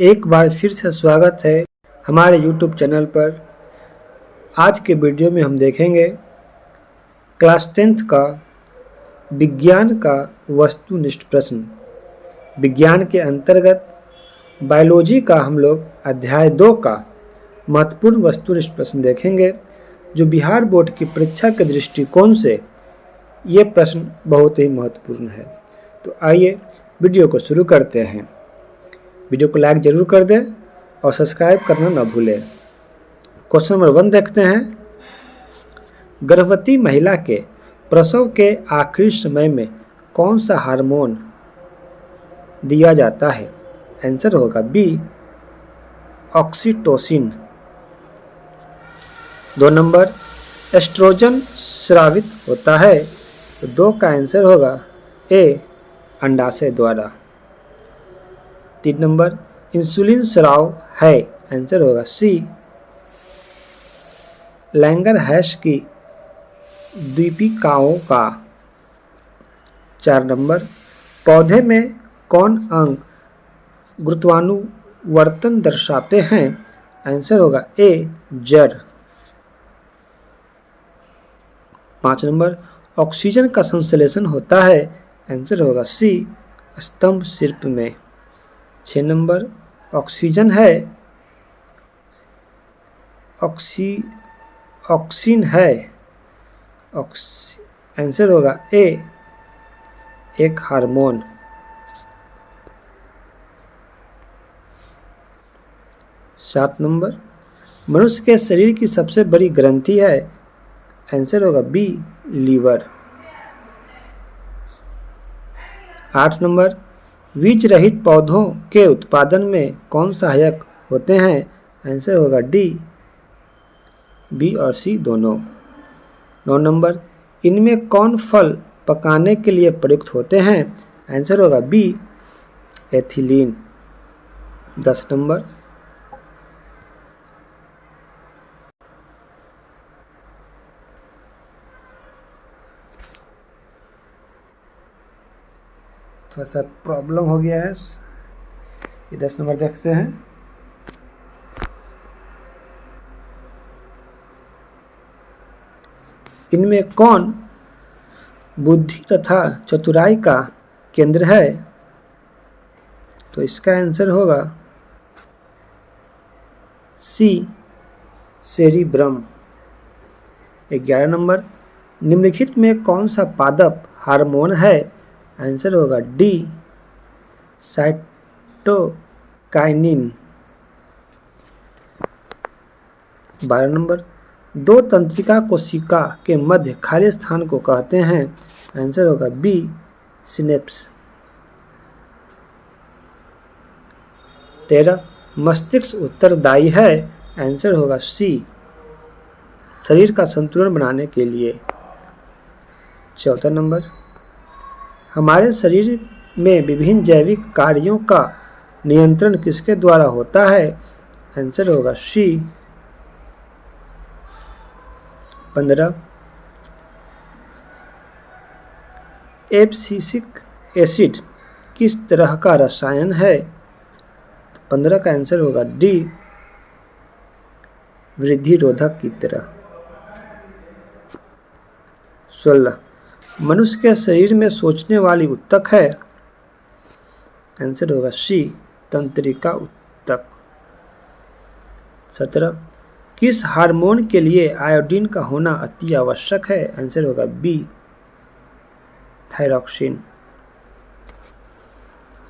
एक बार फिर से स्वागत है हमारे YouTube चैनल पर। आज के वीडियो में हम देखेंगे क्लास 10th का विज्ञान का वस्तुनिष्ठ प्रश्न। विज्ञान के अंतर्गत बायोलॉजी का हम लोग अध्याय 2 का महत्वपूर्ण वस्तुनिष्ठ प्रश्न देखेंगे, जो बिहार बोर्ड की परीक्षा के दृष्टिकोण से ये प्रश्न बहुत ही महत्वपूर्ण है। तो आइए वीडियो को शुरू करते हैं। वीडियो को लाइक जरूर कर दें और सब्सक्राइब करना ना भूलें। क्वेश्चन नंबर 1 देखते हैं। गर्भवती महिला के प्रसव के आखिरी समय में कौन सा हार्मोन दिया जाता है? आंसर होगा बी, ऑक्सीटोसिन। 2 नंबर, एस्ट्रोजन स्रावित होता है, तो 2 का आंसर होगा ए, अंडाशय द्वारा। 3 नंबर, इंसुलिन स्राव है, आंसर होगा सी, लैंगरहैंस की द्वीपिकाओं का। 4 नंबर, पौधे में कौन अंग गुरुत्वानुवर्तन दर्शाते हैं? आंसर होगा ए, जड़। 5 नंबर, ऑक्सीजन का संश्लेषण होता है, आंसर होगा सी, स्तंभ शिल्प में। 6 नंबर, ऑक्सीजन है, ऑक्सीन है, आंसर होगा ए, एक हार्मोन। 7 नंबर, मनुष्य के शरीर की सबसे बड़ी ग्रंथि है, आंसर होगा बी, लीवर। 8 नंबर, बीज रहित पौधों के उत्पादन में कौन सहायक होते हैं? आंसर होगा डी, बी और सी दोनों। 9 नंबर, इनमें कौन फल पकाने के लिए प्रयुक्त होते हैं? आंसर होगा बी, एथिलीन। 10 नंबर, थोड़ा सा प्रॉब्लम हो गया है, ये 10 नंबर देखते हैं। इनमें कौन बुद्धि तथा चतुराई का केंद्र है? तो इसका आंसर होगा सी, सेरिब्रम। 11 नंबर, निम्नलिखित में कौन सा पादप हार्मोन है? आंसर होगा डी, साइटोकाइनिन। 12 नंबर, 2 तंत्रिका कोशिका के मध्य खाली स्थान को कहते हैं? आंसर होगा बी, सिनेप्स। 13, मस्तिष्क उत्तरदायी है, आंसर होगा सी, शरीर का संतुलन बनाने के लिए। 14 नंबर, हमारे शरीर में विभिन्न जैविक कार्यों का नियंत्रण किसके द्वारा होता है? आंसर होगा सी। 15, एब्सिसिक एसिड किस तरह का रसायन है? 15 का आंसर होगा डी, वृद्धि रोधक की तरह। 16, मनुष्य के शरीर में सोचने वाली ऊतक है? आंसर होगा सी, तंत्रिका ऊतक। 17, किस हार्मोन के लिए आयोडीन का होना अति आवश्यक है? आंसर होगा बी, थायरॉक्सिन।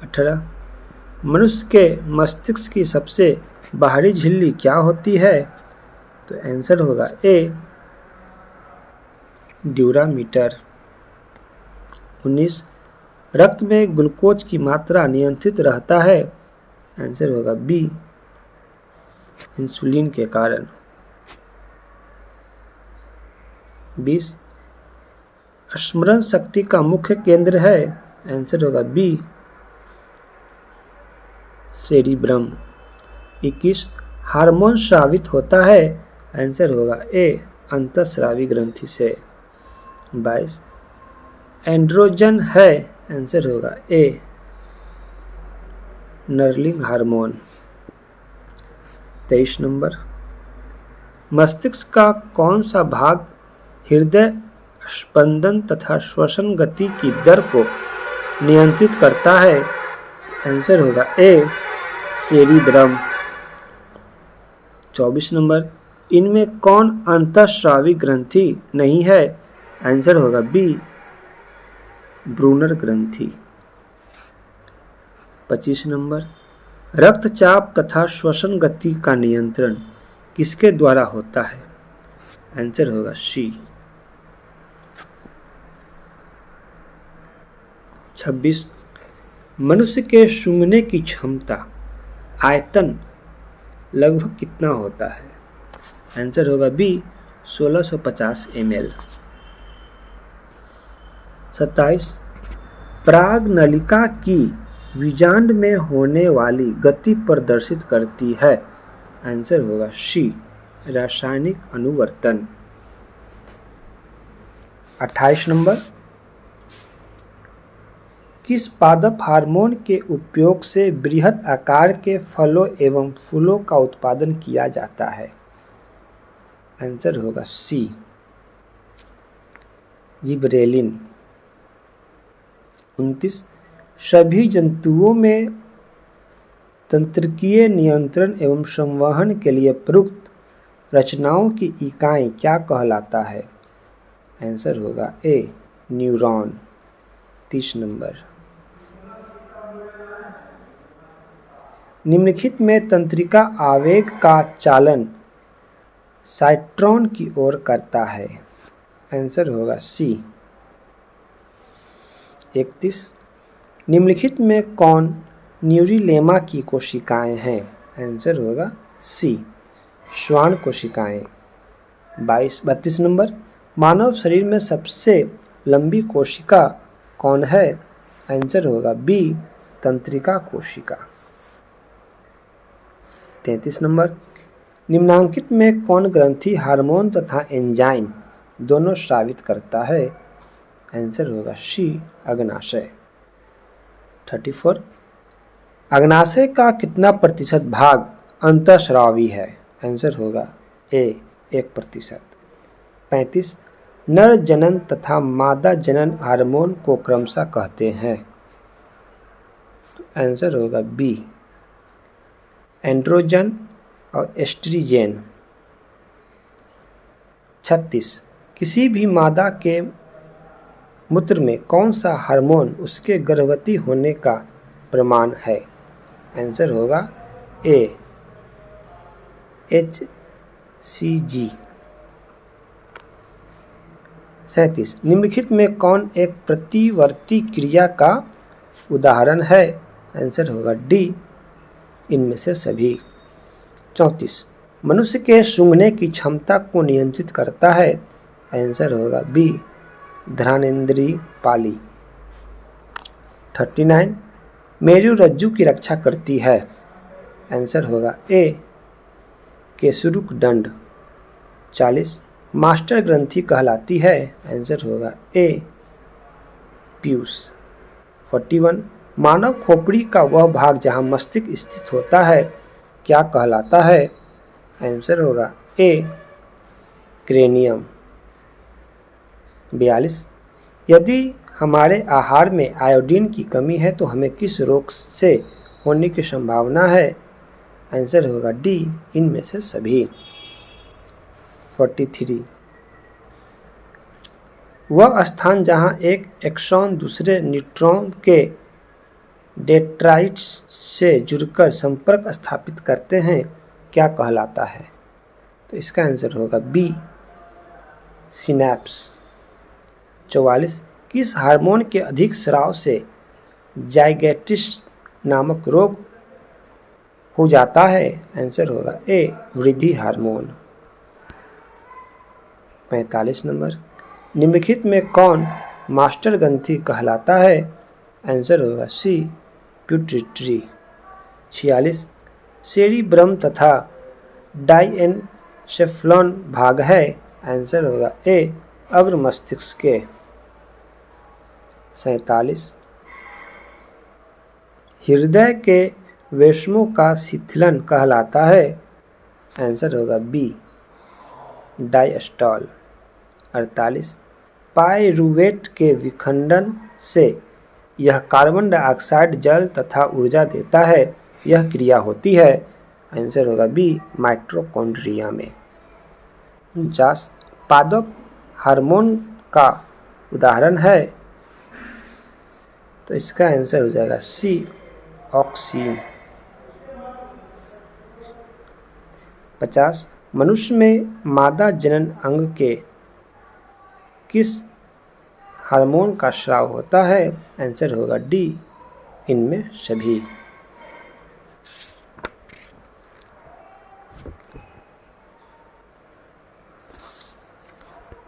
18, मनुष्य के मस्तिष्क की सबसे बाहरी झिल्ली क्या होती है? तो आंसर होगा ए, ड्यूरामीटर। 19, रक्त में ग्लूकोज की मात्रा नियंत्रित रहता है? आंसर होगा बी, इंसुलिन के कारण। 20, स्मरण शक्ति का मुख्य केंद्र है? आंसर होगा बी, सेरिब्रम। 21, हार्मोन स्रावित होता है? आंसर होगा ए, अंतःस्रावी ग्रंथि से। 22, एंड्रोजन है? आंसर होगा ए, नर्लिंग हार्मोन। 23 नंबर, मस्तिष्क का कौन सा भाग हृदय स्पंदन तथा श्वसन गति की दर को नियंत्रित करता है? आंसर होगा ए सेरिब्रम। 24 नंबर, इनमें कौन अंतःस्रावी ग्रंथि नहीं है? आंसर होगा बी ब्रूनर ग्रंथि। 25 नंबर, रक्तचाप तथा श्वसन गति का नियंत्रण किसके द्वारा होता है? आंसर होगा सी। 26, मनुष्य के सूंघने की क्षमता आयतन लगभग कितना होता है? आंसर होगा बी 1650 ml। 27, पराग नलिका की विजांड में होने वाली गति प्रदर्शित करती है? आंसर होगा सी रासायनिक अनुवर्तन। 28 नंबर, किस पादप हार्मोन के उपयोग से बृहद आकार के फलों एवं फूलों का उत्पादन किया जाता है? आंसर होगा सी जिबरेलिन। 29, सभी जंतुओं में तंत्रिकीय नियंत्रण एवं संवहन के लिए प्रयुक्त रचनाओं की इकाई क्या कहलाता है? आंसर होगा ए न्यूरॉन। 30 नंबर, निम्नलिखित में तंत्रिका आवेग का चालन साइट्रॉन की ओर करता है? आंसर होगा सी। 31, निम्नलिखित में कौन न्यूरिलेमा की कोशिकाएं हैं? आंसर होगा सी श्वान कोशिकाएं। 32 नंबर, मानव शरीर में सबसे लंबी कोशिका कौन है? आंसर होगा बी तंत्रिका कोशिका। 33 नंबर, निम्नांकित में कौन ग्रंथि हार्मोन तथा एंजाइम दोनों स्रावित करता है? आंसर होगा सी अग्नाशय। 34, अग्नाशय का कितना प्रतिशत भाग अंतःस्रावी है? आंसर होगा ए 1%। 35, नर जनन तथा मादा जनन हार्मोन को क्रमशः कहते हैं? आंसर होगा बी एंड्रोजन और एस्ट्रोजन। 36, किसी भी मादा के मूत्र में कौन सा हार्मोन उसके गर्भवती होने का प्रमाण है? आंसर होगा ए HCG। 37, निम्नलिखित में कौन एक प्रतिवर्ती क्रिया का उदाहरण है? आंसर होगा डी इनमें से सभी। 34, मनुष्य के सूंघने की क्षमता को नियंत्रित करता है? आंसर होगा बी घ्राणेंद्रिय पाली। 39, मेरु रज्जु की रक्षा करती है? आंसर होगा ए केसुरुक दंड। 40, मास्टर ग्रंथि कहलाती है? आंसर होगा ए पीयूष। 41, मानव खोपड़ी का वह भाग जहां मस्तिष्क स्थित होता है क्या कहलाता है? आंसर होगा ए क्रेनियम। 42, यदि हमारे आहार में आयोडीन की कमी है तो हमें किस रोग से होने की संभावना है? आंसर होगा डी इनमें से सभी। 43, वह स्थान जहां एक एक्सॉन दूसरे न्यूट्रॉन के डेंड्राइट्स से जुड़कर संपर्क स्थापित करते हैं क्या कहलाता है? तो इसका आंसर होगा बी सिनैप्स। 44, किस हार्मोन के अधिक स्राव से जाइगेटिस नामक रोग हो जाता है? आंसर होगा ए वृद्धि हार्मोन। 45 नंबर, निम्नलिखित में कौन मास्टर ग्रंथि कहलाता है? आंसर होगा सी प्यूटिट्री। 46, सेरिब्रम तथा डाइएनसेफलॉन भाग है? आंसर होगा ए अग्र मस्तिष्क के। 47, हृदय के वेश्मों का शिथिलन कहलाता है? आंसर होगा बी डायस्टॉल। 48 पाइरूवेट के विखंडन से यह कार्बन डाइऑक्साइड जल तथा ऊर्जा देता है, यह क्रिया होती है। आंसर होगा बी माइटोकॉन्ड्रिया में। 49 पादप हार्मोन का उदाहरण है, तो इसका आंसर हो जाएगा सी ऑक्सीन। 50 मनुष्य में मादा जनन अंग के किस हार्मोन का स्राव होता है? आंसर होगा डी इनमें सभी।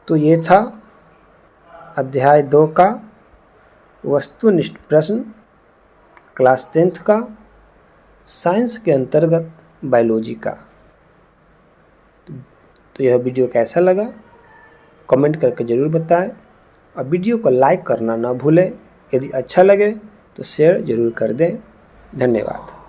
तो ये था अध्याय 2 का वस्तुनिष्ठ प्रश्न क्लास 10th का साइंस के अंतर्गत बायोलॉजी का। तो यह वीडियो कैसा लगा कमेंट करके ज़रूर बताएं और वीडियो को लाइक करना ना भूलें। यदि अच्छा लगे तो शेयर ज़रूर कर दें। धन्यवाद।